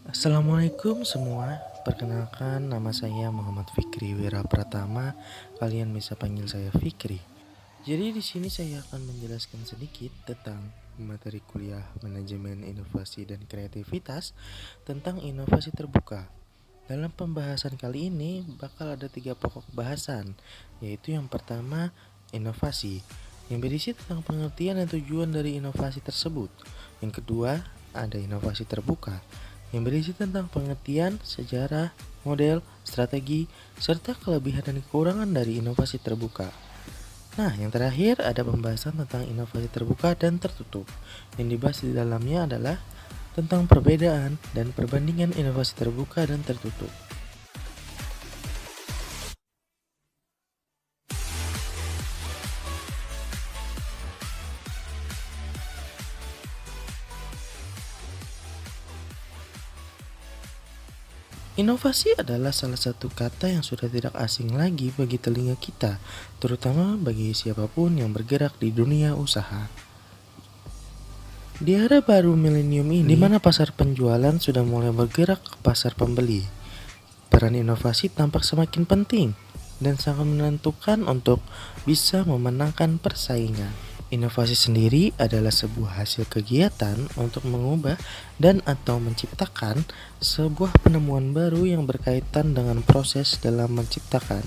Assalamualaikum semua. Perkenalkan, nama saya Muhammad Fikri Wira Pratama. Kalian bisa panggil saya Fikri. Jadi di sini saya akan menjelaskan sedikit tentang materi kuliah Manajemen Inovasi dan Kreativitas tentang inovasi terbuka. Dalam pembahasan kali ini bakal ada 3 pokok bahasan, yaitu yang pertama inovasi, yang berisi tentang pengertian dan tujuan dari inovasi tersebut. Yang kedua ada inovasi terbuka, yang berisi tentang pengertian, sejarah, model, strategi, serta kelebihan dan kekurangan dari inovasi terbuka. Nah, yang terakhir ada pembahasan tentang inovasi terbuka dan tertutup. Yang dibahas di dalamnya adalah tentang perbedaan dan perbandingan inovasi terbuka dan tertutup. Inovasi adalah salah satu kata yang sudah tidak asing lagi bagi telinga kita, terutama bagi siapapun yang bergerak di dunia usaha. Di era baru milenium ini, di mana pasar penjualan sudah mulai bergerak ke pasar pembeli, peran inovasi tampak semakin penting dan sangat menentukan untuk bisa memenangkan persaingan. Inovasi sendiri adalah sebuah hasil kegiatan untuk mengubah dan atau menciptakan sebuah penemuan baru yang berkaitan dengan proses dalam menciptakan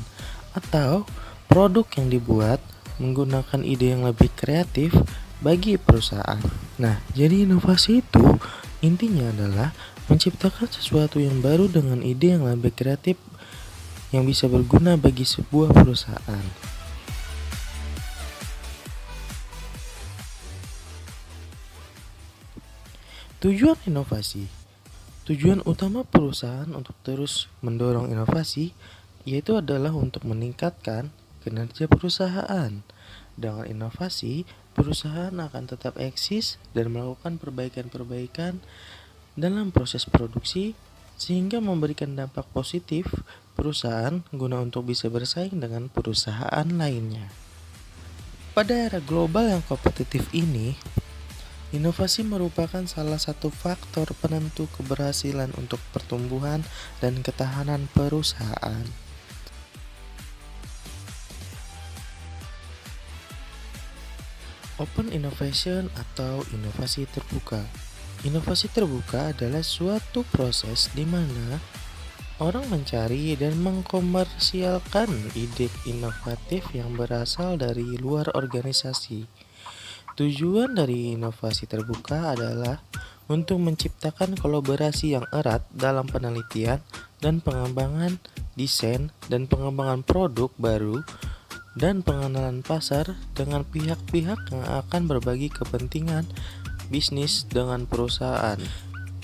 atau produk yang dibuat menggunakan ide yang lebih kreatif bagi perusahaan. Nah, jadi inovasi itu intinya adalah menciptakan sesuatu yang baru dengan ide yang lebih kreatif yang bisa berguna bagi sebuah perusahaan. Tujuan inovasi. Tujuan utama perusahaan untuk terus mendorong inovasi yaitu adalah untuk meningkatkan kinerja perusahaan. Dengan inovasi, perusahaan akan tetap eksis dan melakukan perbaikan-perbaikan dalam proses produksi sehingga memberikan dampak positif perusahaan guna untuk bisa bersaing dengan perusahaan lainnya. Pada era global yang kompetitif ini, inovasi merupakan salah satu faktor penentu keberhasilan untuk pertumbuhan dan ketahanan perusahaan. Open innovation atau inovasi terbuka. Inovasi terbuka adalah suatu proses di mana orang mencari dan mengkomersialkan ide inovatif yang berasal dari luar organisasi. Tujuan dari inovasi terbuka adalah untuk menciptakan kolaborasi yang erat dalam penelitian dan pengembangan desain dan pengembangan produk baru dan pengenalan pasar dengan pihak-pihak yang akan berbagi kepentingan bisnis dengan perusahaan.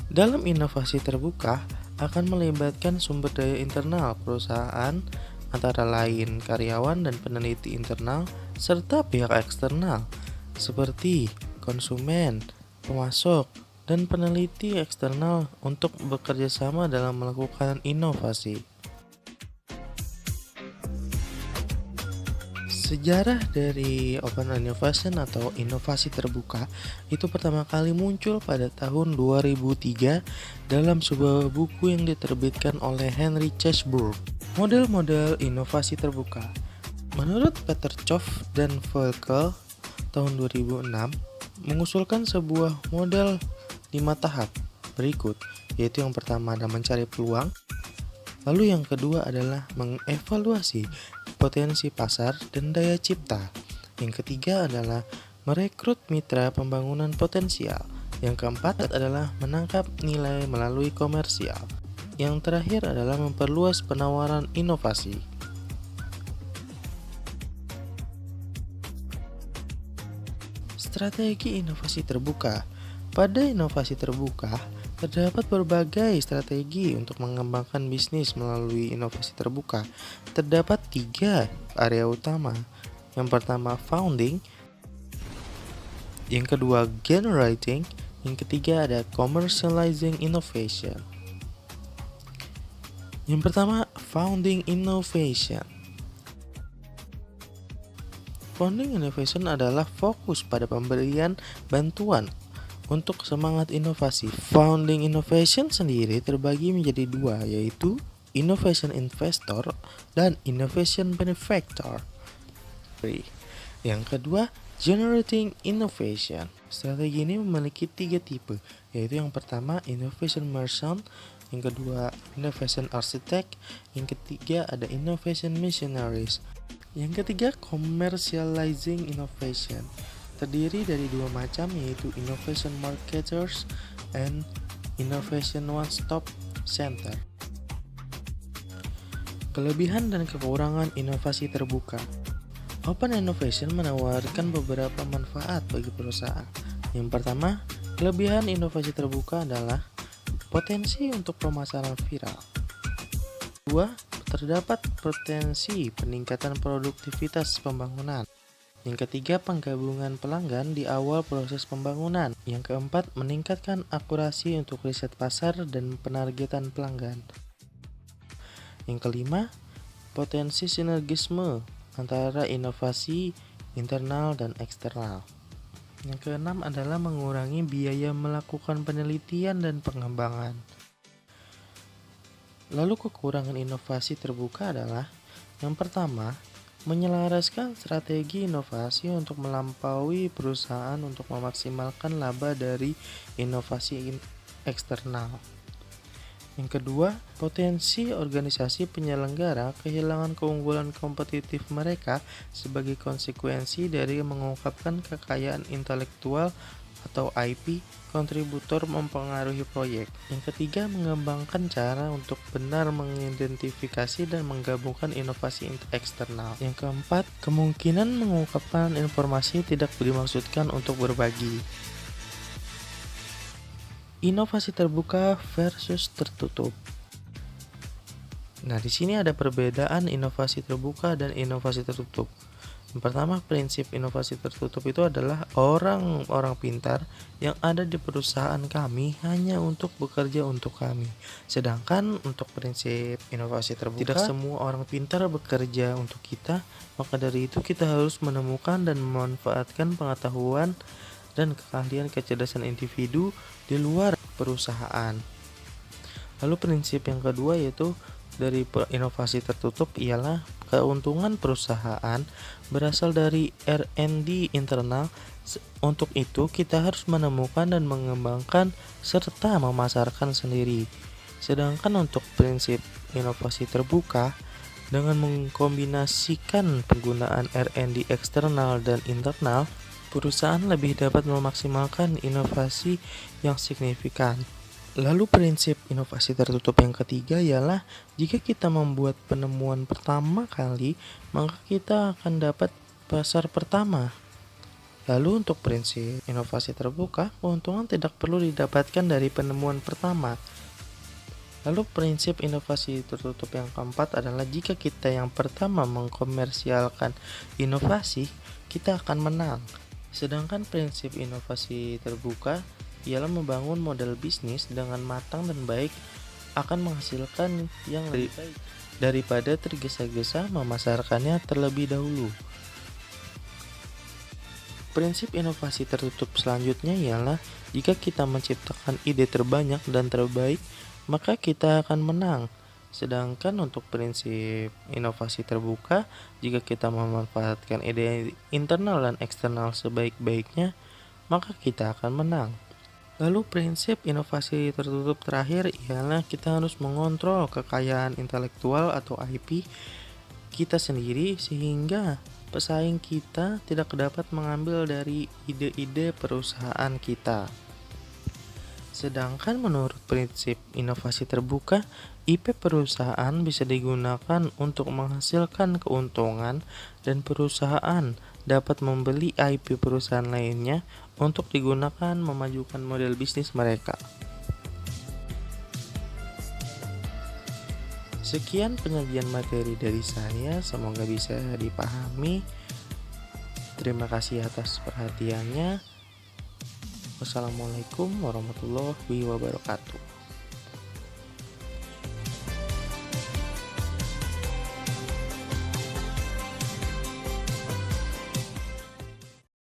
Dalam inovasi terbuka akan melibatkan sumber daya internal perusahaan antara lain karyawan dan peneliti internal serta pihak eksternal seperti konsumen, pemasok, dan peneliti eksternal untuk bekerja sama dalam melakukan inovasi. Sejarah dari open innovation atau inovasi terbuka itu pertama kali muncul pada tahun 2003 dalam sebuah buku yang diterbitkan oleh Henry Chesbrough. Model-model inovasi terbuka. Menurut Peter Choff dan Volkel tahun 2006 mengusulkan sebuah model 5 tahap berikut, yaitu yang pertama adalah mencari peluang, lalu yang kedua adalah mengevaluasi potensi pasar dan daya cipta. Yang ketiga adalah merekrut mitra pembangunan potensial. Yang keempat adalah menangkap nilai melalui komersial. Yang terakhir adalah memperluas penawaran inovasi. Strategi inovasi terbuka. Pada inovasi terbuka, terdapat berbagai strategi untuk mengembangkan bisnis melalui inovasi terbuka. Terdapat 3 area utama. Yang pertama founding, yang kedua generating, yang ketiga ada commercializing innovation. Yang pertama founding innovation. Founding innovation adalah fokus pada pemberian bantuan Untuk semangat inovasi, founding innovation sendiri terbagi menjadi dua, yaitu innovation investor dan innovation benefactor. Yang kedua, generating innovation. Strategi ini memiliki 3 tipe, yaitu yang pertama innovation merchant, yang kedua innovation architect, yang ketiga ada innovation missionaries. Yang ketiga, commercializing innovation. Terdiri dari 2 macam, yaitu innovation marketers and innovation one-stop center. Kelebihan dan kekurangan inovasi terbuka. Open innovation menawarkan beberapa manfaat bagi perusahaan. Yang pertama, kelebihan inovasi terbuka adalah potensi untuk pemasaran viral. Kedua, terdapat potensi peningkatan produktivitas pembangunan. Yang ketiga, penggabungan pelanggan di awal proses pembangunan. Yang keempat, meningkatkan akurasi untuk riset pasar dan penargetan pelanggan. Yang kelima, potensi sinergisme antara inovasi internal dan eksternal. Yang keenam adalah mengurangi biaya melakukan penelitian dan pengembangan. Lalu kekurangan inovasi terbuka adalah yang pertama, menyelaraskan strategi inovasi untuk melampaui perusahaan untuk memaksimalkan laba dari inovasi eksternal. Yang kedua, potensi organisasi penyelenggara kehilangan keunggulan kompetitif mereka sebagai konsekuensi dari mengungkapkan kekayaan intelektual atau IP kontributor mempengaruhi proyek. Yang ketiga, mengembangkan cara untuk benar mengidentifikasi dan menggabungkan inovasi eksternal. Yang keempat, kemungkinan mengungkapkan informasi tidak dimaksudkan untuk berbagi. Inovasi terbuka versus tertutup. Nah, di sini ada perbedaan inovasi terbuka dan inovasi tertutup. Yang pertama, prinsip inovasi tertutup itu adalah orang-orang pintar yang ada di perusahaan kami hanya untuk bekerja untuk kami. Sedangkan untuk prinsip inovasi terbuka, tidak semua orang pintar bekerja untuk kita, maka dari itu kita harus menemukan dan memanfaatkan pengetahuan dan keahlian kecerdasan individu di luar perusahaan. Lalu prinsip yang kedua yaitu dari inovasi tertutup ialah keuntungan perusahaan berasal dari R&D internal. Untuk itu kita harus menemukan dan mengembangkan serta memasarkan sendiri. Sedangkan untuk prinsip inovasi terbuka, dengan mengkombinasikan penggunaan R&D eksternal dan internal, perusahaan lebih dapat memaksimalkan inovasi yang signifikan. Lalu prinsip inovasi tertutup yang ketiga ialah jika kita membuat penemuan pertama kali, maka kita akan dapat pasar pertama. Lalu untuk prinsip inovasi terbuka, keuntungan tidak perlu didapatkan dari penemuan pertama. Lalu prinsip inovasi tertutup yang keempat adalah jika kita yang pertama mengkomersialkan inovasi, kita akan menang. Sedangkan prinsip inovasi terbuka ialah membangun model bisnis dengan matang dan baik akan menghasilkan yang lebih baik daripada tergesa-gesa memasarkannya terlebih dahulu. Prinsip inovasi tertutup selanjutnya ialah jika kita menciptakan ide terbanyak dan terbaik, maka kita akan menang. Sedangkan untuk prinsip inovasi terbuka, jika kita memanfaatkan ide internal dan eksternal sebaik-baiknya, maka kita akan menang. Lalu prinsip inovasi tertutup terakhir ialah kita harus mengontrol kekayaan intelektual atau IP kita sendiri sehingga pesaing kita tidak dapat mengambil dari ide-ide perusahaan kita. Sedangkan menurut prinsip inovasi terbuka, IP perusahaan bisa digunakan untuk menghasilkan keuntungan dan perusahaan dapat membeli IP perusahaan lainnya untuk digunakan memajukan model bisnis mereka. Sekian penyajian materi dari saya, semoga bisa dipahami. Terima kasih atas perhatiannya. Wassalamualaikum warahmatullahi wabarakatuh.